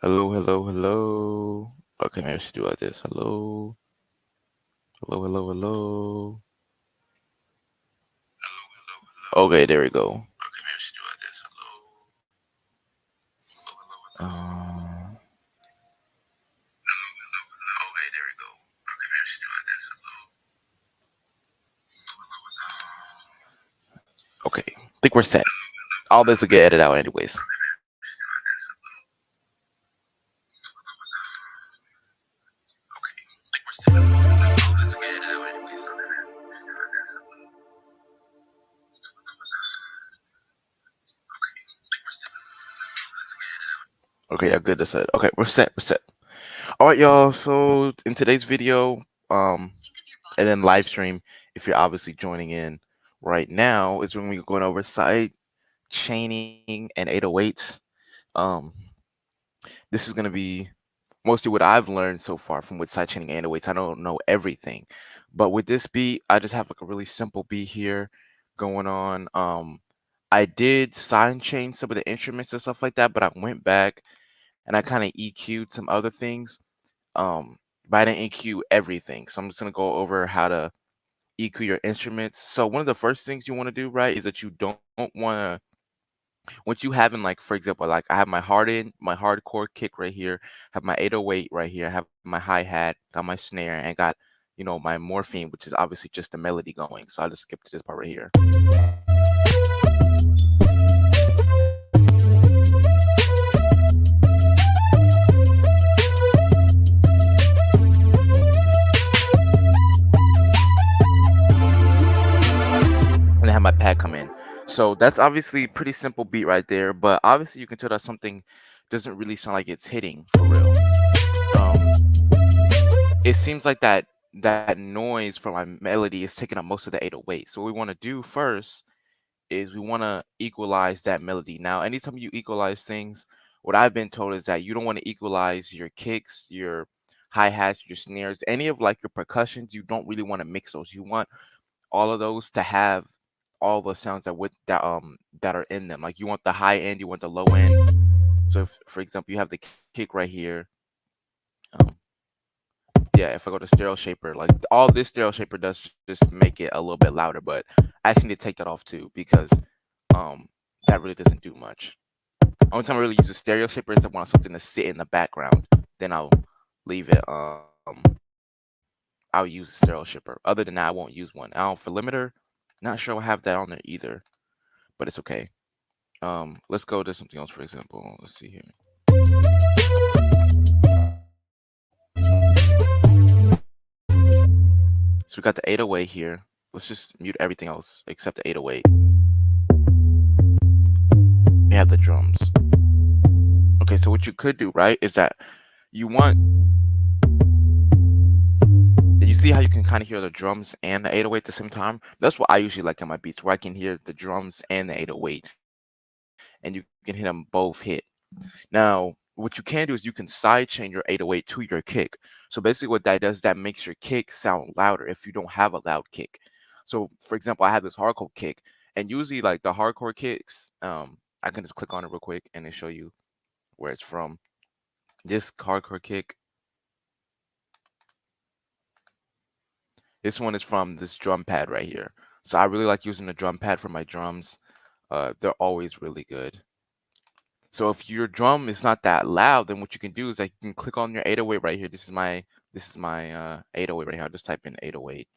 Hello, hello, hello. Okay, maybe I should do like this. Hello, hello, hello, hello. Okay, there we go. Uh, okay, I think we're set. All this will get edited out anyways. Okay, yeah, good. That's it. Okay, we're set. We're set. All right, y'all. So in today's video, um, and then live stream, if you're obviously joining in right now, is when we're going over side chaining and 808s. Um, this is gonna be mostly what I've learned so far from with sidechaining and weights. I don't know everything, but with this beat, I just have like a really simple beat here going on. I did sidechain some of the instruments and stuff like that, but I went back and I kind of EQ'd some other things. Um, but I didn't EQ everything, so I'm just gonna go over how to EQ your instruments. So one of the first things you want to do, right, is that you don't want to once you having like for example like I have my my hardcore kick right here, have my 808 right here, have my hi-hat, got my snare, and got my morphine, which is obviously just the melody going. So I'll just skip to this part right here. And I have my pad come in. So that's obviously pretty simple beat right there, but obviously you can tell that something doesn't really sound like it's hitting for real. um it seems like that noise from my melody is taking up most of the 808. So what we want to do first is we want to equalize that melody. Now, anytime you equalize things, what I've been told is that you don't want to equalize your kicks, your hi-hats, your snares, any of like your percussions. You don't really want to mix those. You want all of those to have all the sounds that are in them. Like you want the high end, you want the low end. So if, for example, you have the kick right here. Um, yeah, if I go to stereo shaper, like all this stereo shaper does just make it a little bit louder, but I actually need to take that off too because um that really doesn't do much. Only time I really use a stereo shaper is if I want something to sit in the background. Then I'll leave it. I'll use a stereo shipper. Other than that, I won't use one. Now for limiter, not sure I have that on there either, but it's okay. Let's go to something else. For example, let's see here. So we got the 808 here. Let's just mute everything else except the 808. We have the drums. Okay, so what you could do, right, is that you want you see how you can kind of hear the drums and the 808 at the same time? That's what I usually like in my beats, where I can hear the drums and the 808, and you can hit them both hit. Now, what you can do is you can sidechain your 808 to your kick. So basically, what that does, that makes your kick sound louder if you don't have a loud kick. So, for example, I have this hardcore kick, and usually, like the hardcore kicks, I can just click on it real quick and then show you where it's from. This hardcore kick, this one is from this drum pad right here. So I really like using the drum pad for my drums. They're always really good. So if your drum is not that loud, then what you can do is like you can click on your 808 right here. This is my 808 right here. I'll just type in 808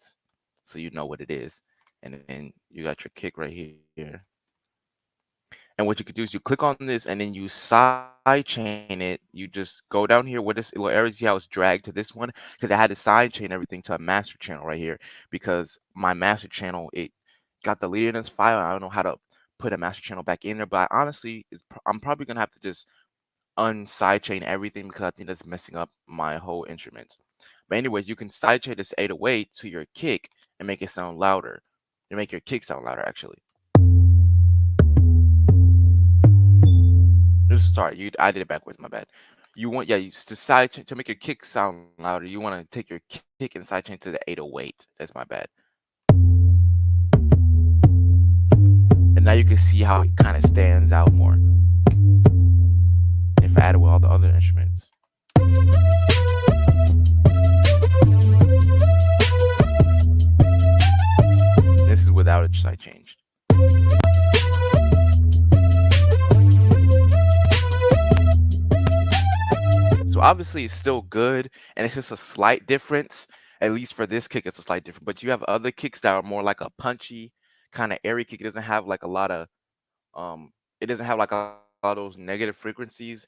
so you know what it is. And then you got your kick right here. And what you could do is you click on this and then you side chain it. You just go down here where this little area, see how it's dragged to this one? Because I had to side chain everything to a master channel right here because my master channel, it got deleted in this file. I don't know how to put a master channel back in there, but honestly, I'm probably going to have to just unside chain everything because I think that's messing up my whole instruments. But anyways, you can side chain this 808 to your kick and make it sound louder. You make your kick sound louder actually. Sorry, I did it backwards. My bad. You want to side chain to make your kick sound louder. You want to take your kick and side chain to the 808. That's my bad. And now you can see how it kind of stands out more. if I add it with all the other instruments. This is without a side change. So obviously it's still good, and it's just a slight difference. At least for this kick, it's a slight difference. But you have other kicks that are more like a punchy kind of airy kick. It doesn't have like a lot of it doesn't have like a lot of those negative frequencies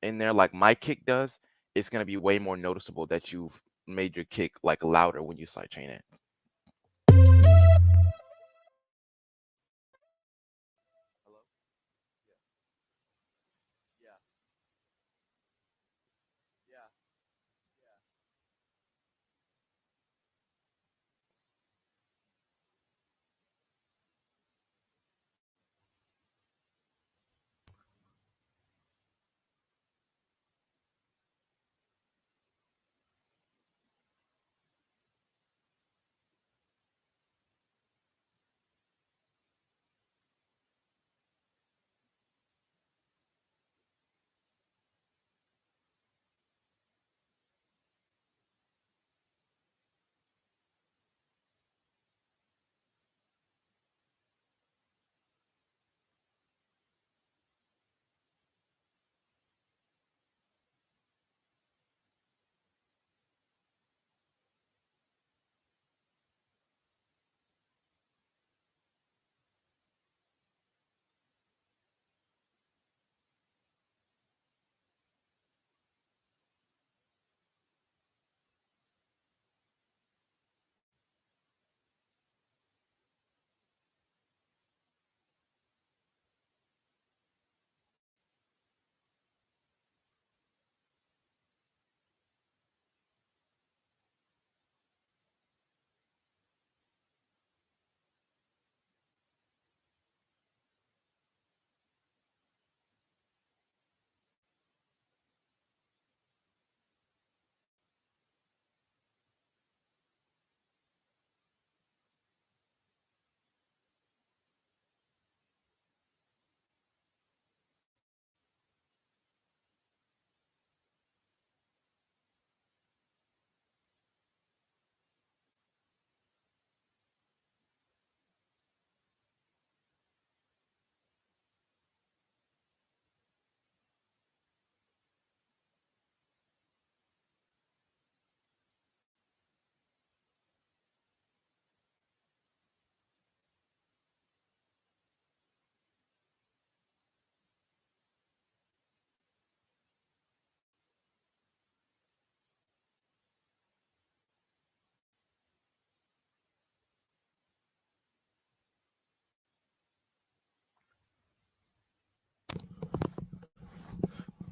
in there like my kick does. It's gonna be way more noticeable that you've made your kick like louder when you sidechain it. Hello? Yeah, yeah, yeah.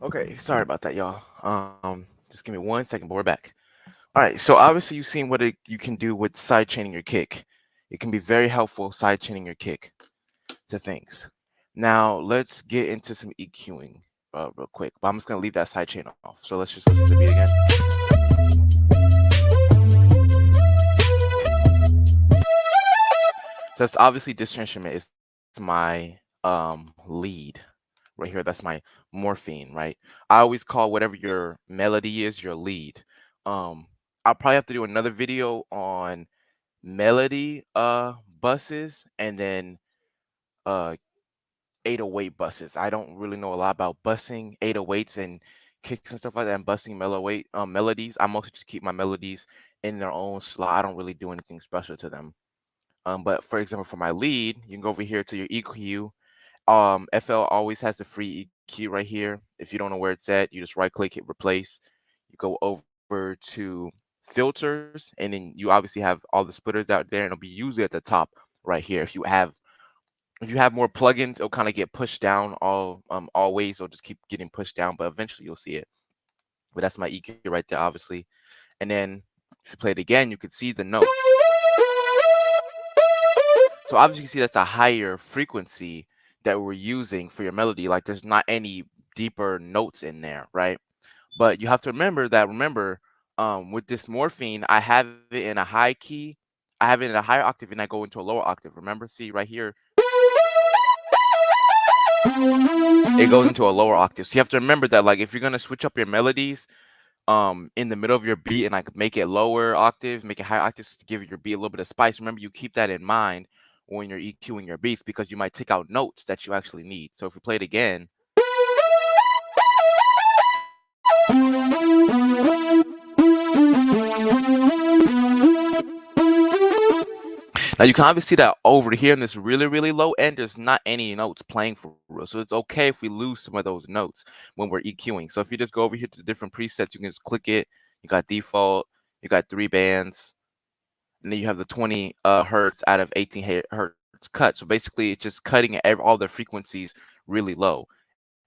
Okay, sorry about that, y'all. Just give me 1 second, but we're back. All right, so obviously you've seen what you can do with side chaining your kick. It can be very helpful side chaining your kick to things. Now let's get into some EQing real quick. But I'm just gonna leave that side chain off. So let's just listen to the beat again. So that's obviously this instrument is my lead right here. That's my morphine, right? I always call whatever your melody is your lead. Um, I'll probably have to do another video on melody buses and then uh 808 buses. I don't really know a lot about bussing 808s and kicks and stuff like that and bussing melodies. I mostly just keep my melodies in their own slot. I don't really do anything special to them. But for example, for my lead, you can go over here to your EQ. FL always has the free EQ right here. If you don't know where it's at, you just right click, hit replace. You go over to filters, and then you obviously have all the splitters out there, and it'll be usually at the top right here. If you have more plugins, it'll kind of get pushed down always. It'll just keep getting pushed down, but eventually you'll see it. But that's my EQ right there, obviously. And then if you play it again, you can see the notes. So obviously you see that's a higher frequency that we're using for your melody. Like there's not any deeper notes in there, right? But you have to remember with this morphine, I have it in a high key, I have it in a higher octave, and I go into a lower octave. Remember, see right here. it goes into a lower octave. So you have to remember that, like, if you're gonna switch up your melodies, in the middle of your beat and like make it lower octaves, make it higher octaves to give your beat a little bit of spice. Remember, you keep that in mind when you're EQing your beats because you might take out notes that you actually need. So if we play it again, now you can obviously see that over here in this really, really low end, there's not any notes playing for real. So it's okay if we lose some of those notes when we're EQing. So if you just go over here to the different presets, you can just click it. You got default, you got 3 bands, and then you have the 20 hertz out of 18 hertz cut. So basically, it's just cutting all the frequencies really low.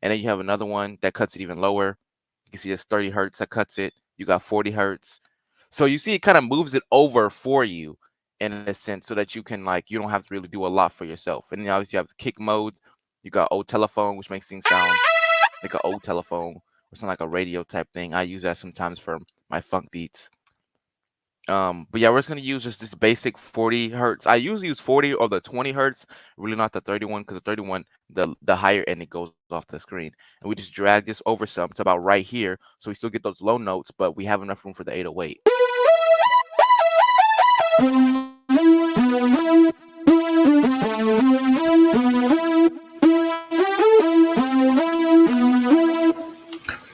And then you have another one that cuts it even lower. You can see it's 30 hertz that cuts it. You got 40 hertz. So you see it kind of moves it over for you in a sense so that you can, like, you don't have to really do a lot for yourself. And then obviously you have the kick mode. You got old telephone, which makes things sound like an old telephone or something like a radio type thing. I use that sometimes for my funk beats. But yeah, we're just gonna use just this basic 40 hertz. I usually use 40 or the 20 hertz, really not the 31, because the 31, the higher end it goes off the screen. And we just drag this over some to about right here, so we still get those low notes, but we have enough room for the 808.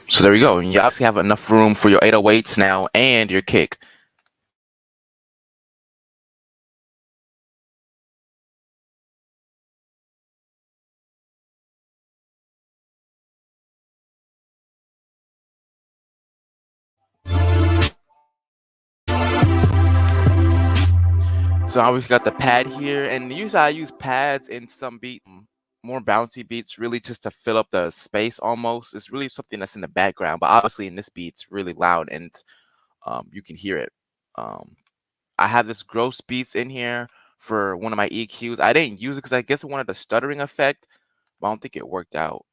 So there we go. And you obviously have enough room for your 808s now and your kick. So I always got the pad here, and usually I use pads in some more bouncy beats, really just to fill up the space almost. It's really something that's in the background, but obviously in this beat, it's really loud and you can hear it. I have this gross beats in here for one of my EQs. I didn't use it because I guess it wanted a stuttering effect, but I don't think it worked out.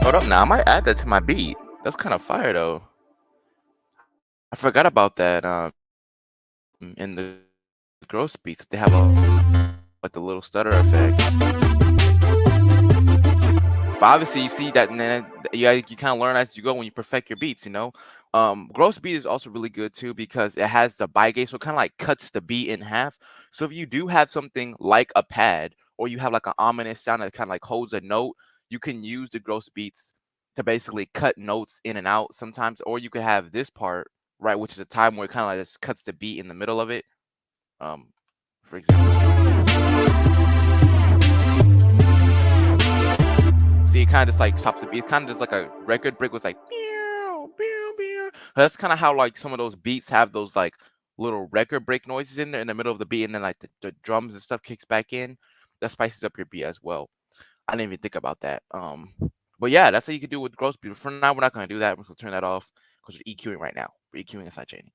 Hold up now, I might add that to my beat. That's kind of fire though. I forgot about that. In the gross beats, they have like the little stutter effect. But obviously, you see that, and then you kind of learn as you go when you perfect your beats. Gross beat is also really good too because it has the bi-gate, so it kind of like cuts the beat in half. So if you do have something like a pad, or you have like an ominous sound that kind of like holds a note, you can use the gross beats to basically cut notes in and out sometimes. Or you could have this part, right, which is a time where it kind of like just cuts the beat in the middle of it. For example. See, it kind of just like stops the beat. It's kind of just like a record break was like, meow, meow, meow. That's kind of how like some of those beats have those like little record break noises in there in the middle of the beat, and then like the drums and stuff kicks back in. That spices up your beat as well. I didn't even think about that. But yeah, that's what you can do with gross beat. For now, we're not gonna do that. We're gonna turn that off because we're EQing right now. We're EQing inside chaining.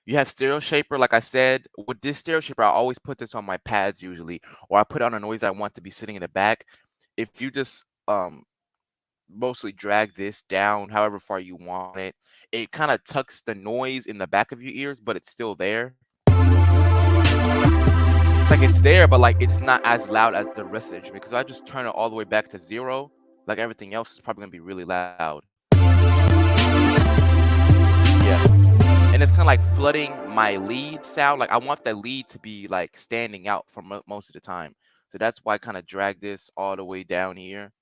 You have stereo shaper, like I said. With this stereo shaper, I always put this on my pads usually, or I put on a noise I want to be sitting in the back. If you just mostly drag this down however far you want it, it kind of tucks the noise in the back of your ears, but it's still there. It's like it's there, but like it's not as loud as the rest of the instrument. Because I just turn it all the way back to 0, like everything else is probably gonna be really loud. Yeah. And it's kind of like flooding my lead sound. Like I want the lead to be like standing out for most of the time. So that's why I kind of drag this all the way down here,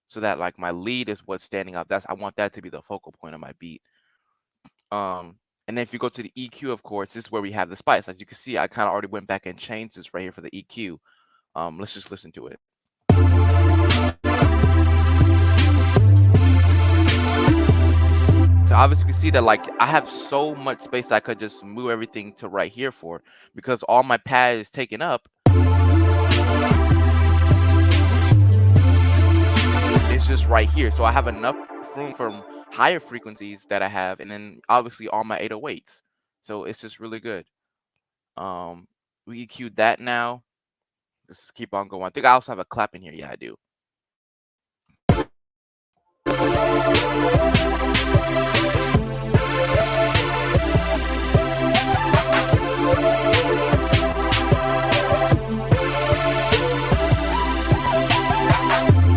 so that like my lead is what's standing out. I want that to be the focal point of my beat. And then if you go to the EQ, of course, this is where we have the spice. As you can see, I kind of already went back and changed this right here for the EQ. Let's just listen to it. So obviously you can see that like I have so much space I could just move everything to right here for, because all my pad is taken up. It's just right here. So I have enough room from higher frequencies that I have, and then obviously all my 808s. So it's just really good. We EQ'd that now. Let's just keep on going. I think I also have a clap in here. Yeah, I do.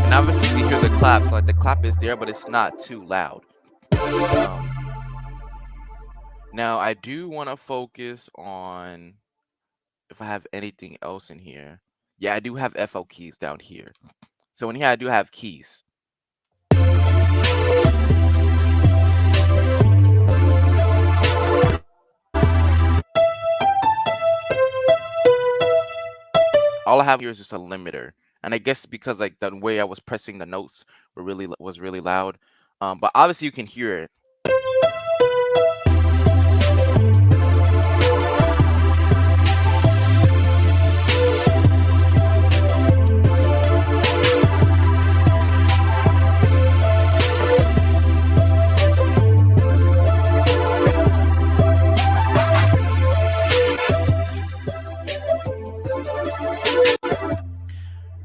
And obviously you hear the clap. So like the clap is there, but it's not too loud. Um, Now I do want to focus on if I have anything else in here. Yeah, I do have FO keys down here. So in here I do have keys. All I have here is just a limiter. And I guess because like the way I was pressing the notes was really loud. But obviously you can hear it.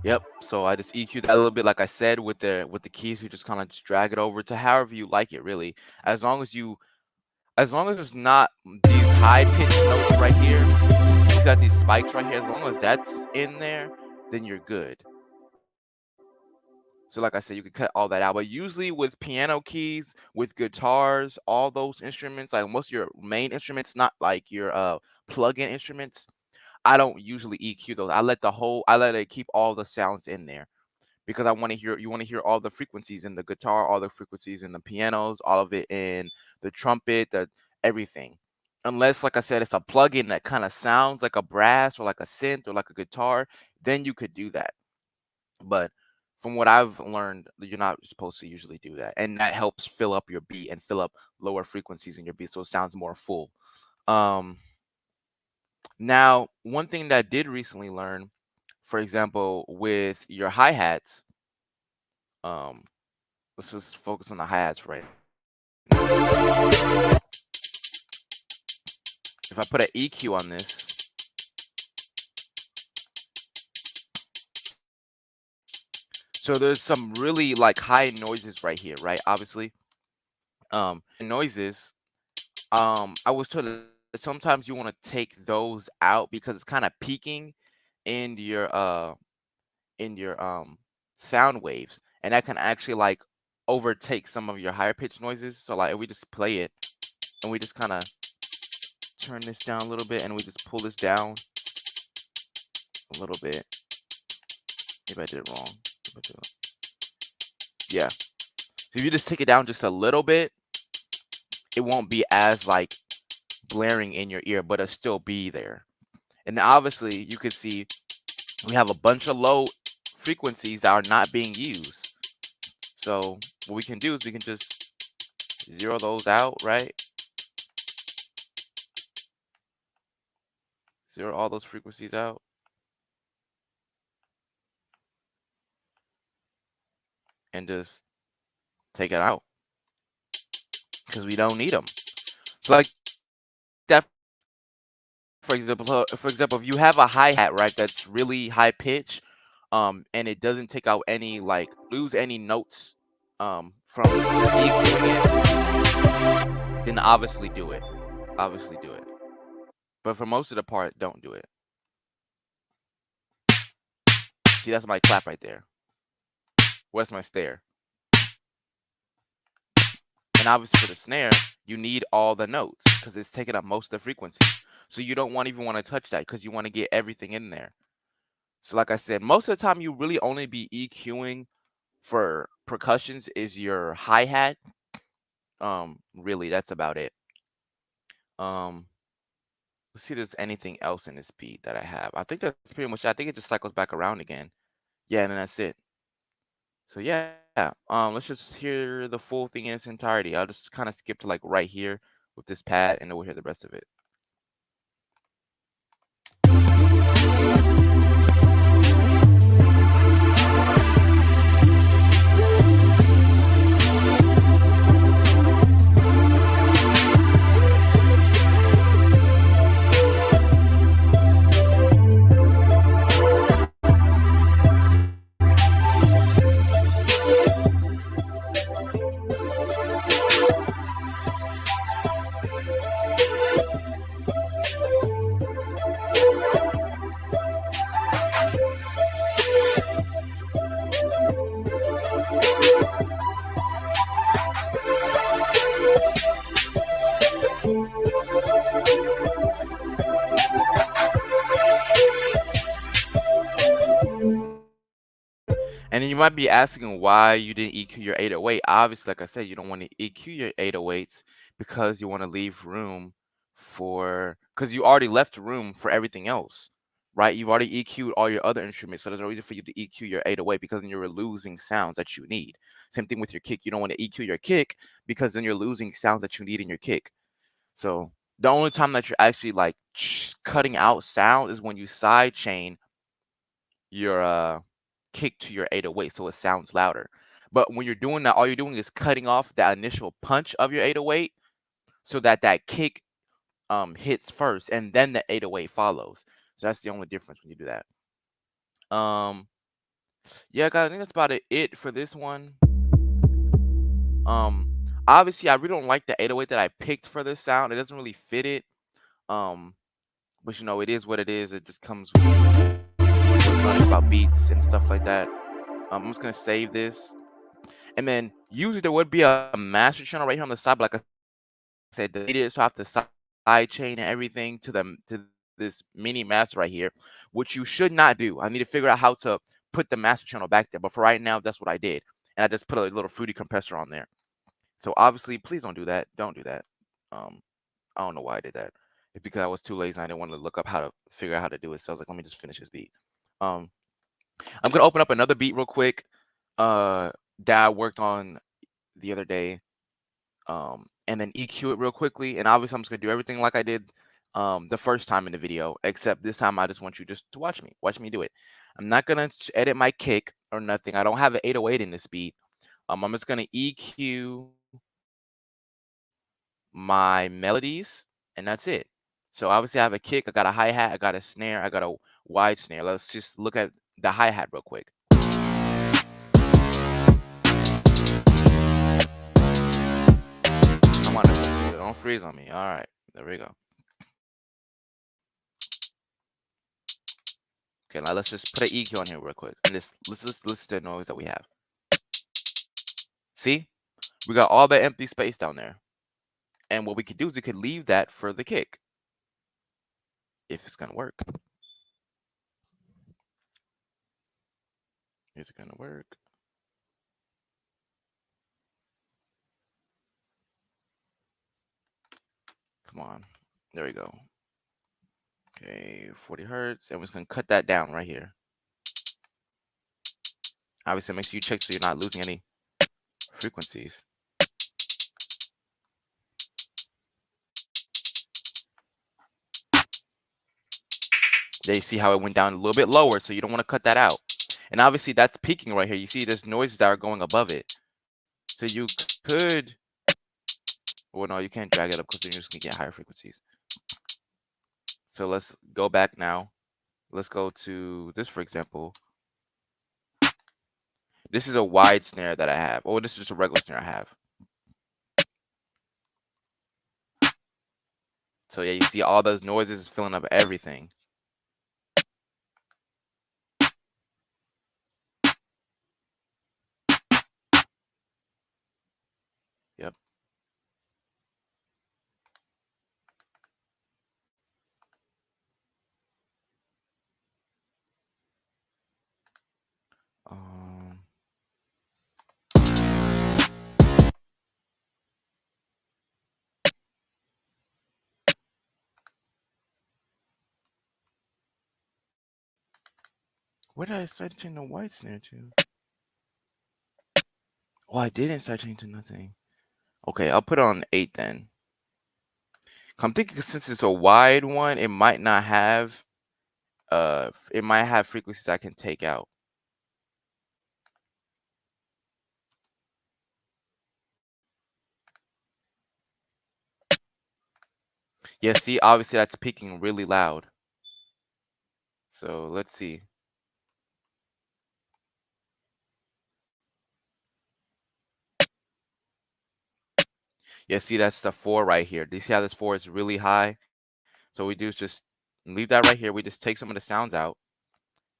Yep. So I just EQ that a little bit, like I said, with the keys. You just kind of just drag it over to however you like it, really. As long as there's not these high pitched notes right here, you got these spikes right here. As long as that's in there, then you're good. So like I said, you can cut all that out. But usually with piano keys, with guitars, all those instruments, like most of your main instruments, not like your plug-in instruments, I don't usually EQ those. I let it keep all the sounds in there because you want to hear all the frequencies in the guitar, all the frequencies in the pianos, all of it in the trumpet, everything. Unless, like I said, it's a plugin that kind of sounds like a brass or like a synth or like a guitar, then you could do that. But from what I've learned, you're not supposed to usually do that. And that helps fill up your beat and fill up lower frequencies in your beat so it sounds more full. Now, one thing that I did recently learn, for example, with your hi-hats, let's just focus on the hi-hats right now. If I put an EQ on this, so there's some really like high noises right here, right? Obviously, noises. I was told that sometimes you want to take those out because it's kind of peaking in your sound waves, and that can actually like overtake some of your higher pitched noises. So like if we just play it and we just kind of turn this down a little bit and we just pull this down a little bit. Maybe I did it wrong. Yeah. So if you just take it down just a little bit, it won't be as like blaring in your ear, but it'll still be there. And obviously you can see we have a bunch of low frequencies that are not being used. So what we can do is we can just zero those out, right? Zero all those frequencies out. And just take it out because we don't need them. So like that, for example, if you have a hi-hat, right, that's really high pitch, and it doesn't take out any, like, lose any notes from EQing it, then obviously do it. Obviously do it. But for most of the part, don't do it. See, that's my clap right there. Where's my snare? And obviously for the snare, you need all the notes because it's taking up most of the frequencies. So you don't even want to touch that because you want to get everything in there. So like I said, most of the time you really only be EQing for percussions is your hi-hat. Really, that's about it. Let's see if there's anything else in this beat that I have. I think that's pretty much it. I think it just cycles back around again. Yeah, and then that's it. So yeah, let's just hear the full thing in its entirety. I'll just kind of skip to like right here with this pad, and then we'll hear the rest of it. you might be asking why you didn't EQ your 808. Obviously, like I said, you don't want to EQ your 808s because you want to leave room for, because you already left room for everything else, right? You've already EQ'd all your other instruments, so there's no reason for you to EQ your 808 because then you're losing sounds that you need. Same thing with your kick. You don't want to EQ your kick because then you're losing sounds that you need in your kick. So the only time that you're actually like cutting out sound is when you side chain your kick to your 808 so it sounds louder. But when you're doing that, all you're doing is cutting off that initial punch of your 808 so that that kick hits first and then the 808 follows. So that's the only difference when you do that. Yeah, guys, I think that's about it for this one. Um Obviously I really don't like the 808 that I picked for this sound. It doesn't really fit it. Um but you know, it is what it is. It just comes with learning about beats and stuff like that. I'm just gonna save this. And then usually there would be a master channel right here on the side, but like I said, delete it, so I have to side chain and everything to this mini master right here, which you should not do. I need to figure out how to put the master channel back there. But for right now, that's what I did. And I just put a little fruity compressor on there. So obviously, please don't do that. Don't do that. Um, I don't know why I did that. It's because I was too lazy. I didn't want to look up how to figure out how to do it. So I was like, let me just finish this beat. Um, I'm gonna open up another beat real quick. That I worked on the other day, and then EQ it real quickly. And obviously, I'm just gonna do everything like I did the first time in the video, except this time I just want you just to watch me do it. I'm not gonna edit my kick or nothing. I don't have an 808 in this beat. I'm just gonna EQ my melodies, and that's it. So obviously, I have a kick, I got a hi hat, I got a snare, I got a wide snare. Let's just look at the hi hat real quick. Come on, don't freeze on me. All right, there we go. Okay, now let's just put an EQ on here real quick, and let's listen to the noise that we have. See, we got all the empty space down there, and what we could do is we could leave that for the kick, if it's gonna work. Is it gonna work? Come on, there we go. Okay, 40 hertz, and we're just gonna cut that down right here. Obviously, make sure you check so you're not losing any frequencies. There you see how it went down a little bit lower, so you don't want to cut that out. And obviously, that's peaking right here. You see there's noises that are going above it. So you could, well, no, you can't drag it up because then you're just gonna get higher frequencies. So let's go back now. Let's go to this, for example. This is a wide snare that I have. Oh, this is just a regular snare I have. So yeah, you see all those noises is filling up everything. Yep. Um, where did I start changing the white snare to? Oh, I didn't start changing nothing. Okay, I'll put it on 8 then. I'm thinking since it's a wide one, it might not have it might have frequencies I can take out. Yeah, see, obviously that's peaking really loud. So let's see. Yeah, see that's the 4 right here. Do you see how this 4 is really high? So we do is just leave that right here. We just take some of the sounds out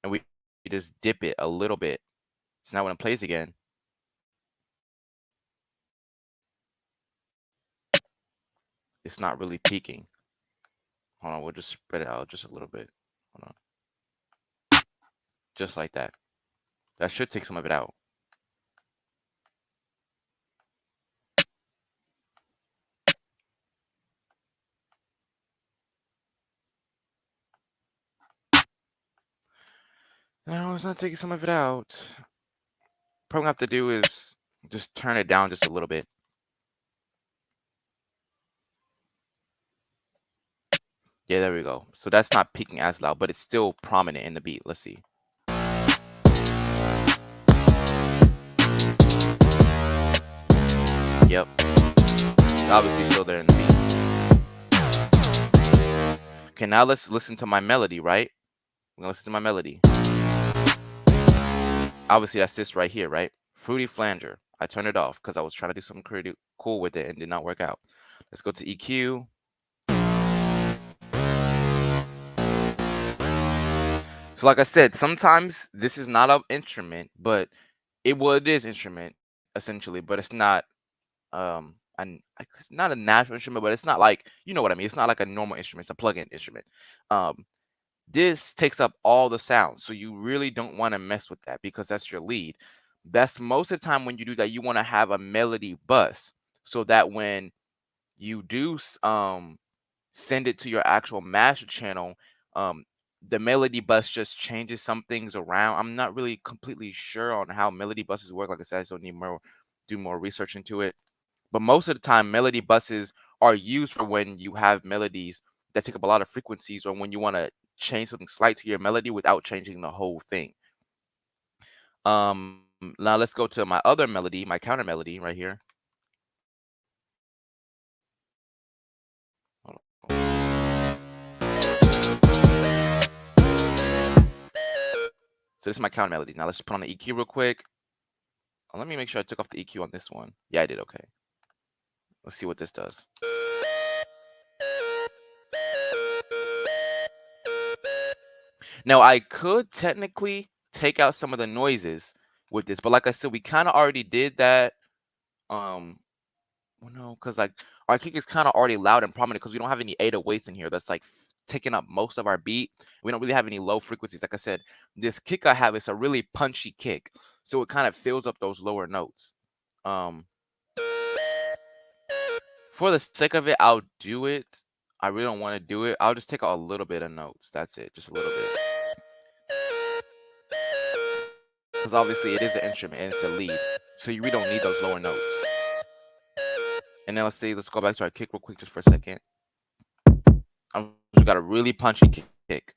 and we just dip it a little bit. So now when it plays again, it's not really peaking. Hold on, we'll just spread it out just a little bit. Hold on. Just like that. That should take some of it out. No, it's not taking some of it out. Probably have to do is just turn it down just a little bit. Yeah, there we go. So that's not peaking as loud, but it's still prominent in the beat. Let's see. Yep. It's obviously still there in the beat. Okay, now let's listen to my melody, right? I'm gonna listen to my melody. Obviously, that's this right here, right? Fruity flanger. I turned it off because I was trying to do something pretty cool with it and did not work out. Let's go to EQ. So like I said, sometimes this is not an instrument, but it is instrument essentially, but it's not it's not a natural instrument, but it's not like, you know what I mean. It's not like a normal instrument. It's a plug-in instrument. Um, this takes up all the sound, so you really don't want to mess with that because that's your lead. That's most of the time when you do that, you want to have a melody bus so that when you do send it to your actual master channel, um, the melody bus just changes some things around. I'm not really completely sure on how melody buses work. Like I said, I still need more do more research into it. But most of the time, melody buses are used for when you have melodies that take up a lot of frequencies or when you want to change something slight to your melody without changing the whole thing. Now let's go to my other melody, my counter melody right here. Hold on. So this is my counter melody. Now let's just put on the EQ real quick. Let me make sure I took off the EQ on this one. Yeah, I did. Okay. Let's see what this does. Now I could technically take out some of the noises with this, but like I said, we kind of already did that. Well, no, because like our kick is kind of already loud and prominent because we don't have any 808s in here that's like taking up most of our beat. We don't really have any low frequencies. Like I said, this kick I have is a really punchy kick, so it kind of fills up those lower notes. Um, for the sake of it, I'll do it. I really don't want to do it. I'll just take out a little bit of notes. That's it, just a little bit. Because obviously it is an instrument and it's a lead, so you really don't need those lower notes. And then let's go back to our kick real quick just for a second. We got a really punchy kick.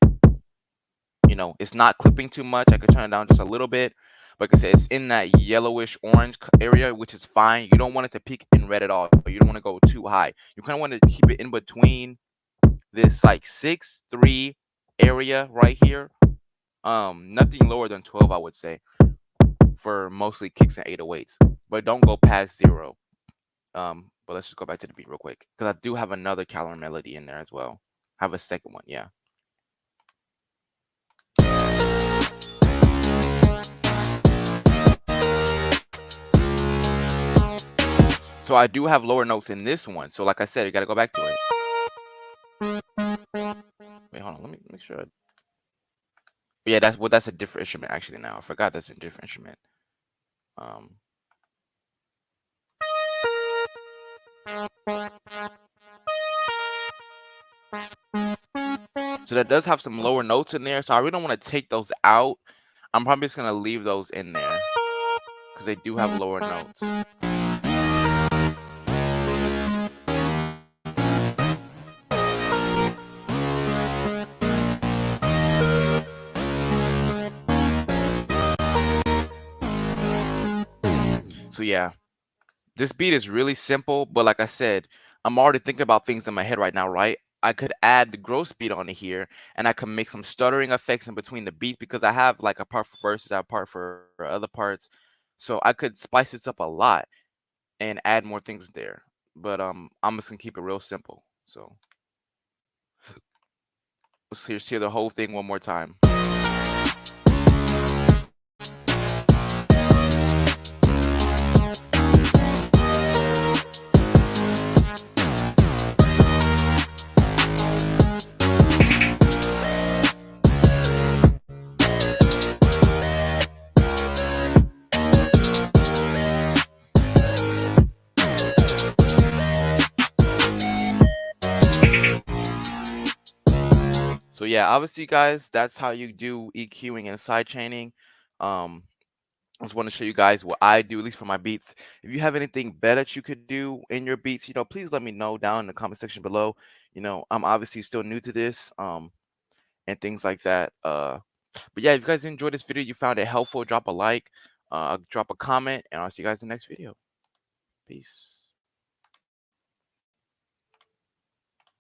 You know, it's not clipping too much. I could turn it down just a little bit. But like I said, it's in that yellowish orange area, which is fine. You don't want it to peak in red at all. But you don't want to go too high. You kind of want to keep it in between this like 6-3 area right here. Nothing lower than 12, I would say, for mostly kicks and 808s. But don't go past 0. But let's just go back to the beat real quick because I do have another calorie melody in there as well. I have a second one, yeah. So I do have lower notes in this one. So like I said, you got to go back to it. Wait, hold on. Let me make sure. Yeah, that's a different instrument actually now. I forgot that's a different instrument. So that does have some lower notes in there. So I really don't want to take those out. I'm probably just going to leave those in there because they do have lower notes. So yeah, this beat is really simple, but like I said, I'm already thinking about things in my head right now, right? I could add the gross beat on here and I could make some stuttering effects in between the beats because I have like a part for verses, I have a part for other parts. So I could spice this up a lot and add more things there. But I'm just gonna keep it real simple. So let's hear the whole thing one more time. yeah, obviously, guys, that's how you do EQing and sidechaining. Um, I just want to show you guys what I do, at least for my beats. If you have anything better that you could do in your beats, please let me know down in the comment section below. I'm obviously still new to this, and things like that. But yeah, if you guys enjoyed this video, you found it helpful, drop a like, drop a comment, and I'll see you guys in the next video. Peace.